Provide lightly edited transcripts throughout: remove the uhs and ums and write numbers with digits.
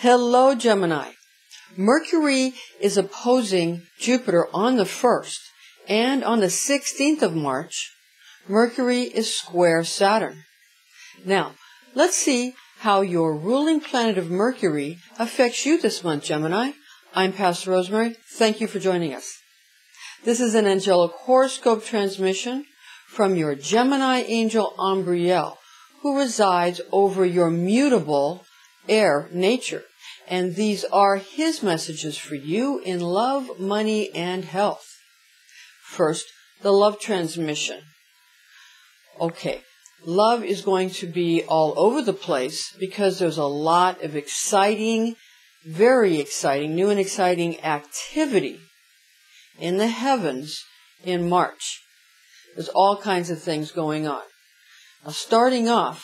Hello, Gemini. Mercury is opposing Jupiter on the 1st, and on the 16th of March, Mercury is square Saturn. Now, let's see how your ruling planet of Mercury affects you this month, Gemini. I'm Pastor Rosemary. Thank you for joining us. This is an angelic horoscope transmission from your Gemini angel Ambriel, who resides over your mutable air nature. And these are his messages for you in love, money, and health. First, the love transmission. Okay, love is going to be all over the place because there's a lot of exciting, very exciting, new and exciting activity in the heavens in March. There's all kinds of things going on. Now, starting off,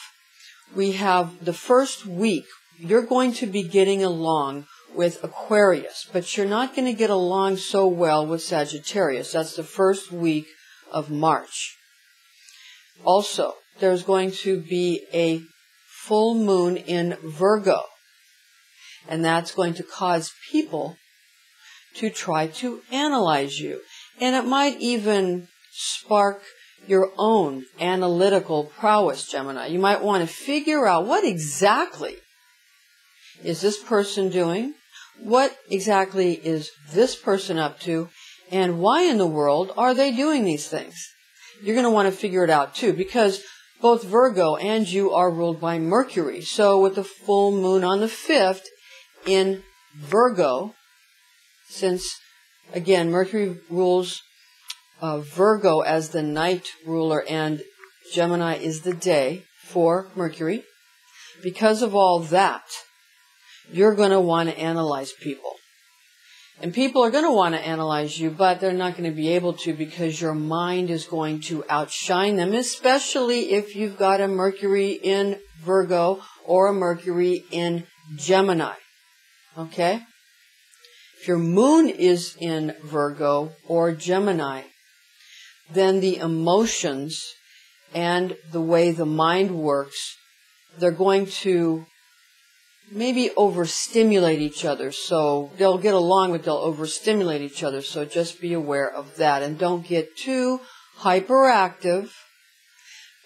we have the first week. You're going to be getting along with Aquarius, but you're not going to get along so well with Sagittarius. That's the first week of March. Also, there's going to be a full moon in Virgo, and that's going to cause people to try to analyze you. And it might even spark your own analytical prowess, Gemini. You might want to figure out what exactly is this person doing? What exactly is this person up to? And why in the world are they doing these things? You're going to want to figure it out too, because both Virgo and you are ruled by Mercury. So with the full moon on the 5th in Virgo, since, again, Mercury rules Virgo as the night ruler and Gemini is the day for Mercury, because of all that, you're going to want to analyze people. And people are going to want to analyze you, but they're not going to be able to because your mind is going to outshine them, especially if you've got a Mercury in Virgo or a Mercury in Gemini. Okay? If your moon is in Virgo or Gemini, then the emotions and the way the mind works, they're going to maybe overstimulate each other. So they'll get along, but they'll overstimulate each other. So just be aware of that. And don't get too hyperactive.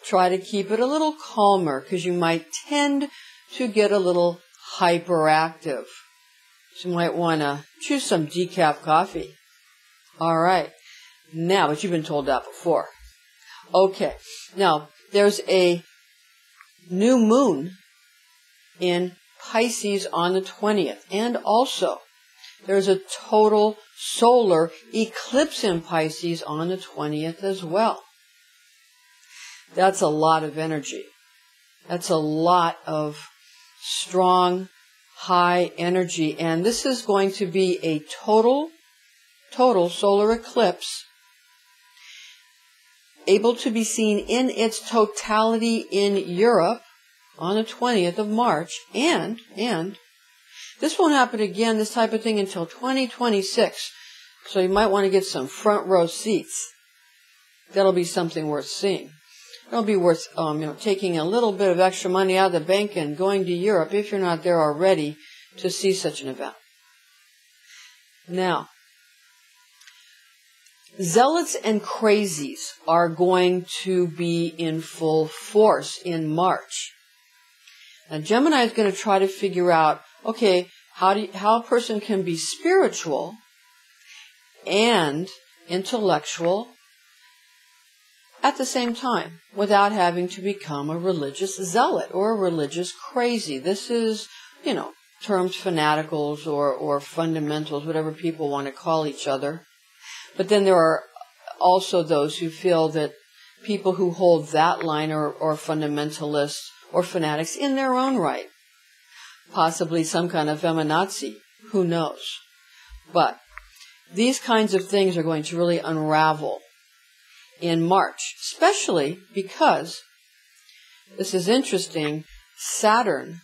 Try to keep it a little calmer because you might tend to get a little hyperactive. So you might want to choose some decaf coffee. All right. Now, but you've been told that before. Okay. Now, there's a new moon in Pisces on the 20th. And also, there's a total solar eclipse in Pisces on the 20th as well. That's a lot of energy. That's a lot of strong, high energy. And this is going to be a total solar eclipse, able to be seen in its totality in Europe on the 20th of March, and this won't happen again, this type of thing, until 2026. So you might want to get some front row seats. That'll be something worth seeing. It'll be worth, taking a little bit of extra money out of the bank and going to Europe if you're not there already to see such an event. Now, zealots and crazies are going to be in full force in March. Now, Gemini is going to try to figure out, okay, how a person can be spiritual and intellectual at the same time without having to become a religious zealot or a religious crazy. This is, terms fanaticals or fundamentals, whatever people want to call each other. But then there are also those who feel that people who hold that line are fundamentalists or fanatics in their own right. Possibly some kind of feminazi. Who knows? But these kinds of things are going to really unravel in March, especially because, this is interesting, Saturn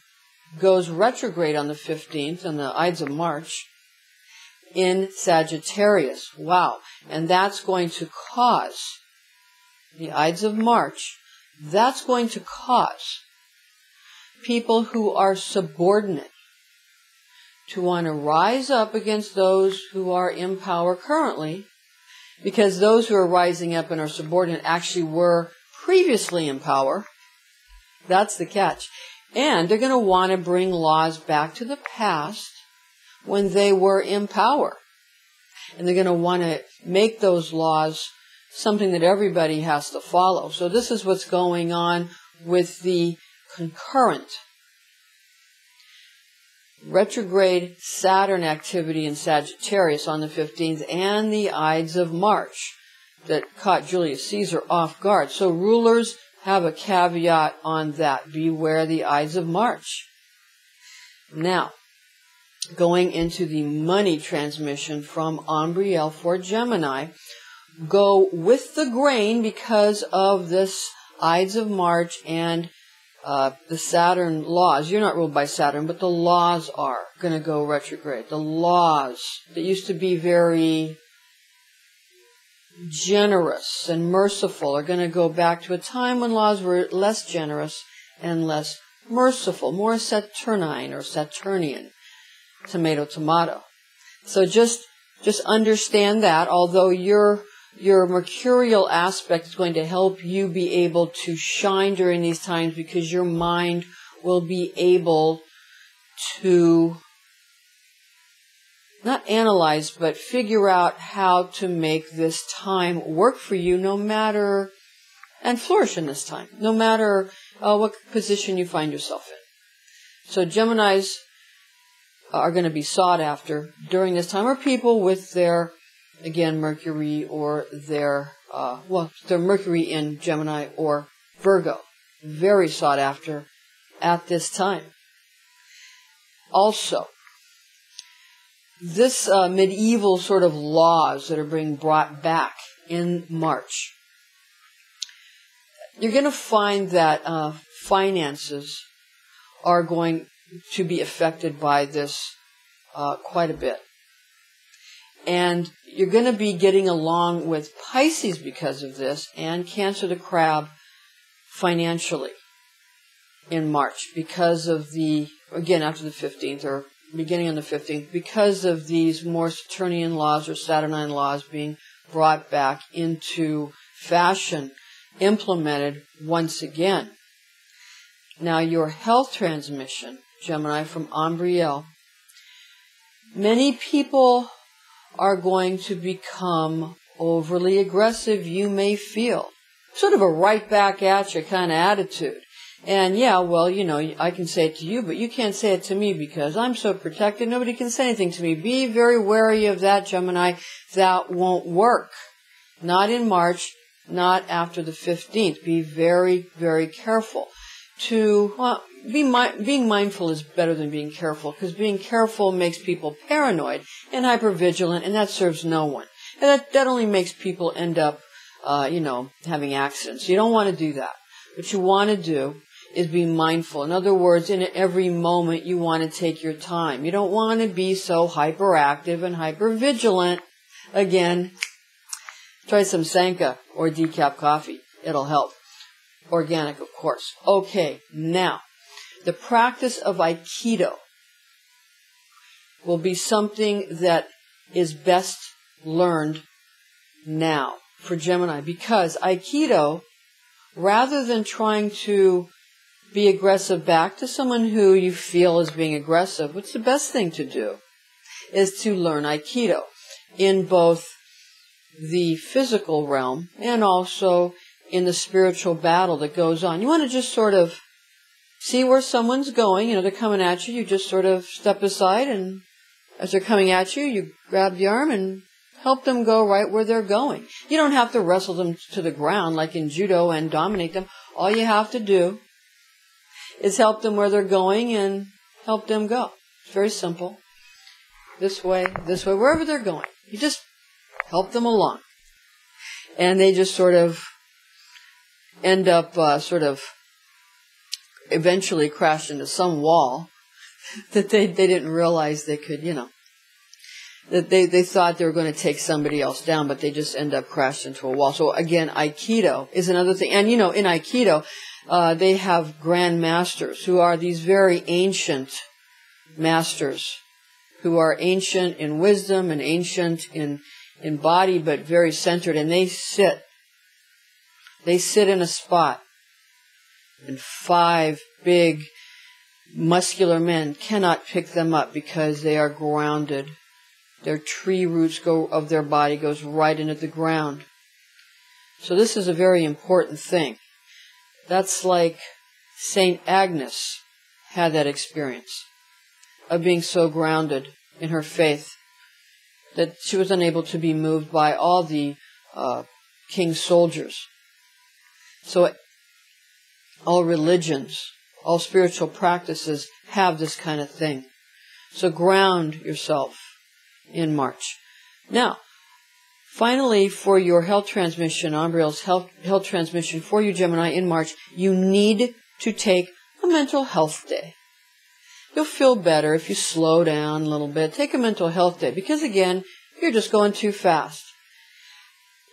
goes retrograde on the 15th on the Ides of March in Sagittarius. Wow. And that's going to cause, the Ides of March, that's going to cause people who are subordinate to want to rise up against those who are in power currently, because those who are rising up and are subordinate actually were previously in power. That's the catch. And they're going to want to bring laws back to the past when they were in power. And they're going to want to make those laws something that everybody has to follow. So this is what's going on with the concurrent retrograde Saturn activity in Sagittarius on the 15th and the Ides of March that caught Julius Caesar off guard. So rulers have a caveat on that. Beware the Ides of March. Now, going into the money transmission from Ambriel for Gemini, go with the grain because of this Ides of March and the Saturn laws. You're not ruled by Saturn, but the laws are going to go retrograde. The laws that used to be very generous and merciful are going to go back to a time when laws were less generous and less merciful, more Saturnine or Saturnian, tomato, tomato. So just understand that, although your mercurial aspect is going to help you be able to shine during these times, because your mind will be able to not analyze, but figure out how to make this time work for you, no matter, and flourish in this time, no matter what position you find yourself in. So Geminis are going to be sought after during this time, or people with their, again, Mercury or their Mercury in Gemini or Virgo. Very sought after at this time. Also, this medieval sort of laws that are being brought back in March, you're going to find that finances are going to be affected by this quite a bit. And you're going to be getting along with Pisces because of this, and Cancer the Crab financially in March because of the, again, after the 15th or beginning on the 15th, because of these more Saturnian laws or Saturnine laws being brought back into fashion, implemented once again. Now, your health transmission, Gemini, from Ambriel, many people are going to become overly aggressive, you may feel. Sort of a right back at you kind of attitude. And yeah, well, you know, I can say it to you, but you can't say it to me because I'm so protected. Nobody can say anything to me. Be very wary of that, Gemini. That won't work. Not in March, not after the 15th. Be very, very careful. Being mindful is better than being careful, because being careful makes people paranoid and hypervigilant, and that serves no one. And that only makes people end up, having accidents. You don't want to do that. What you want to do is be mindful. In other words, in every moment, you want to take your time. You don't want to be so hyperactive and hypervigilant. Again, try some Sanka or decaf coffee. It'll help. Organic, of course. Okay, now, the practice of Aikido will be something that is best learned now for Gemini, because Aikido, rather than trying to be aggressive back to someone who you feel is being aggressive, what's the best thing to do is to learn Aikido in both the physical realm and also in the spiritual battle that goes on. You want to just sort of see where someone's going. You know, they're coming at you. You just sort of step aside, and as they're coming at you, you grab the arm and help them go right where they're going. You don't have to wrestle them to the ground like in judo and dominate them. All you have to do is help them where they're going and help them go. It's very simple. This way, wherever they're going. You just help them along. And they just sort of end up eventually crash into some wall that they didn't realize they could, that they thought they were going to take somebody else down, but they just end up crashed into a wall. So again, Aikido is another thing. And in Aikido, they have grand masters who are these very ancient masters who are ancient in wisdom and ancient in body, but very centered, and they sit in a spot, and 5 big muscular men cannot pick them up because they are grounded. Their tree roots of their body goes right into the ground. So this is a very important thing. That's like Saint Agnes had that experience of being so grounded in her faith that she was unable to be moved by all the king's soldiers. So all religions, all spiritual practices have this kind of thing. So ground yourself in March. Now, finally, for your health transmission, Ambriel's health transmission for you, Gemini, in March, you need to take a mental health day. You'll feel better if you slow down a little bit. Take a mental health day, because again, you're just going too fast.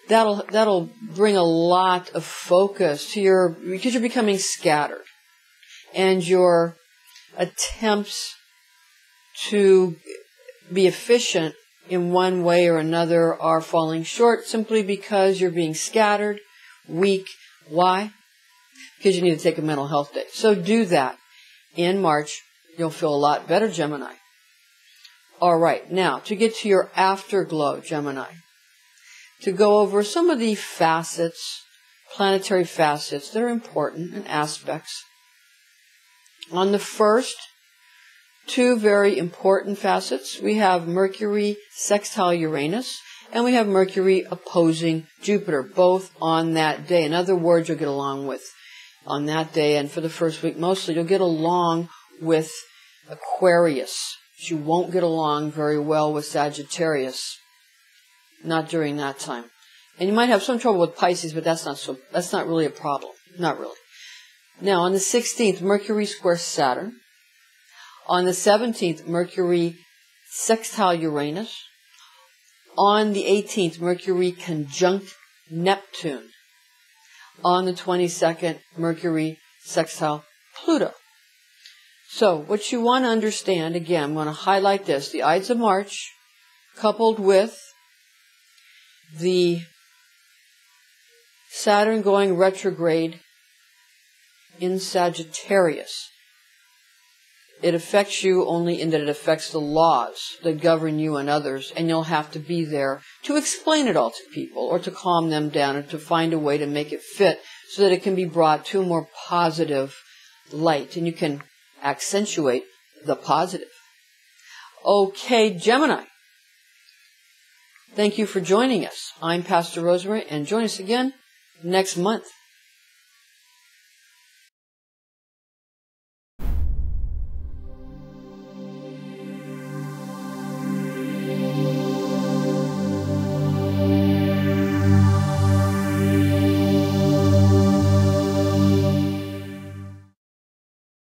That'll bring a lot of focus to because you're becoming scattered. And your attempts to be efficient in one way or another are falling short simply because you're being scattered, weak. Why? Because you need to take a mental health day. So do that. In March, you'll feel a lot better, Gemini. All right, now to get to your afterglow, Gemini, to go over some of the facets, planetary facets that are important and aspects. On the first, 2 very important facets. We have Mercury sextile Uranus, and we have Mercury opposing Jupiter, both on that day. In other words, you'll get along with on that day, and for the first week mostly, you'll get along with Aquarius. But you won't get along very well with Sagittarius. Not during that time. And you might have some trouble with Pisces, but that's not really a problem. Not really. Now, on the 16th, Mercury squares Saturn. On the 17th, Mercury sextile Uranus. On the 18th, Mercury conjunct Neptune. On the 22nd, Mercury sextile Pluto. So, what you want to understand, again, I want to highlight this, the Ides of March, coupled with the Saturn going retrograde in Sagittarius. It affects you only in that it affects the laws that govern you and others, and you'll have to be there to explain it all to people, or to calm them down, or to find a way to make it fit so that it can be brought to a more positive light, and you can accentuate the positive. Okay, Gemini. Thank you for joining us. I'm Pastor Rosemary, and join us again next month.